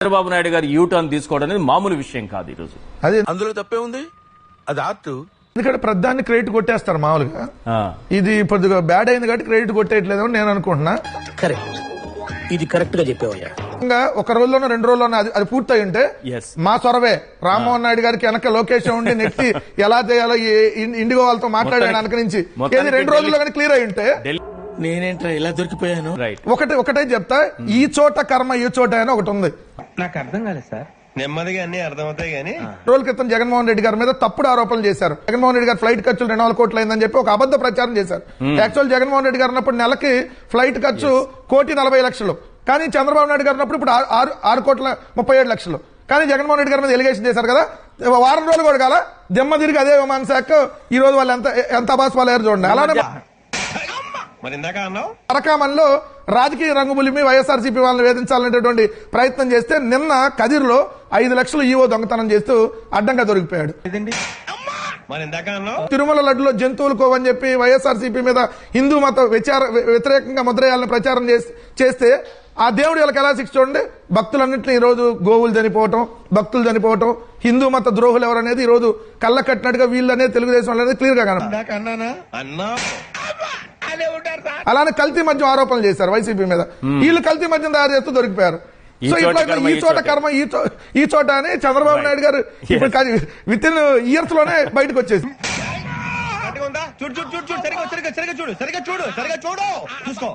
చంద్రబాబు నాయుడు గారు యూటర్న్ తీసుకోవడం అనేది మామూలు విషయం కాదు. ఈరోజు అది అందులో తప్పే ఉంది, అది ఆర్ట్. ఎందుకంటే ప్రధాన్ని క్రెడిట్ కొట్టేస్తారు మామూలుగా. ఇది కొద్దిగా బ్యాడ్ అయింది కాబట్టి క్రెడిట్ కొట్టేయట్లేదు అని నేను అనుకుంటున్నా. కరెక్ట్, ఇది కరెక్ట్ గా చెప్పావయ్యా. ఒక రోజులోనో 2 రోజుల్లోనో అది పూర్తయి ఉంటే మా సొరవే రామ్మోహన్ నాయుడు గారికి వెనక లొకేషన్ ఉండి నెక్కి ఎలా చేయాలో ఇండిగో వాళ్ళతో మాట్లాడాను వెనక నుంచి 2 రోజుల్లో కానీ క్లియర్ అయి ఉంటే నేనేంట్రా ఇలా దొరికిపోయాను. ఒకటే చెప్తా, ఈ చోట కర్మ ఈ చోట అని ఒకటి ఉంది. నాకు అర్థం కాలేదు సార్. నెమ్మదిగా అన్ని అర్థమవుతాయి కానీ రోజుల క్రితం జగన్మోహన్ రెడ్డి గారి మీద తప్పుడు ఆరోపణలు చేశారు. జగన్మోహన్ రెడ్డి గారు ఫ్లైట్ ఖర్చులు 200 కోట్లు అయిందని చెప్పి ఒక అబద్ధ ప్రచారం చేశారు. యాక్చువల్ జగన్మోహన్ రెడ్డి గారు ఉన్నప్పుడు నెలకి ఫ్లైట్ ఖర్చు 1,40,00,000, కానీ చంద్రబాబు నాయుడు గారు ఉన్నప్పుడు ఇప్పుడు 6,37,00,000. కానీ జగన్మోహన్ రెడ్డి గారి మీద ఎలిగేషన్ చేశారు కదా, వారం రోజులు కూడా కాల దిమ్మ తిరిగి అదే విమాన శాఖ ఈ రోజు వాళ్ళు ఎంత అబాస్ వాళ్ళు చూడండి. అలానే అరకామంలో రాజకీయ రంగుబులిమి వైఎస్ఆర్సీపీ వాళ్ళని వేధించాలనేటువంటి ప్రయత్నం చేస్తే నిన్న కదిర్లో 5 లక్షలు ఈవో దొంగతనం చేస్తూ అడ్డంగా దొరికిపోయాడు. తిరుమల లడ్డులో జంతువులు కోవని చెప్పి వైఎస్ఆర్సీపీ మీద హిందూ మత వ్యతిరేకంగా ముద్రేయాలని ప్రచారం చేస్తే ఆ దేవుడు వీళ్ళకి ఎలా శిక్ష చూడండి. భక్తులన్నింటినీ ఈ రోజు గోవులు చనిపోవటం, భక్తులు చనిపోవటం, హిందూ మత ద్రోహులు ఎవరనేది ఈ రోజు కళ్ళ కట్టినట్టుగా వీళ్ళు అనేది తెలుగుదేశం అనేది క్లియర్ గా కనపడుతుంది. అలానే కల్తీ మద్యం ఆరోపణలు చేశారు వైసీపీ మీద. వీళ్ళు కల్తీ మద్యం తయారు చేస్తూ దొరికిపోయారు. సో ఇప్పుడు ఈ చోట కర్మ ఈ చోట అని చంద్రబాబు నాయుడు గారు ఇప్పుడు విత్ ఇన్ ఇయర్స్ లోనే బయటకు వచ్చేసి చూడు చూసుకో.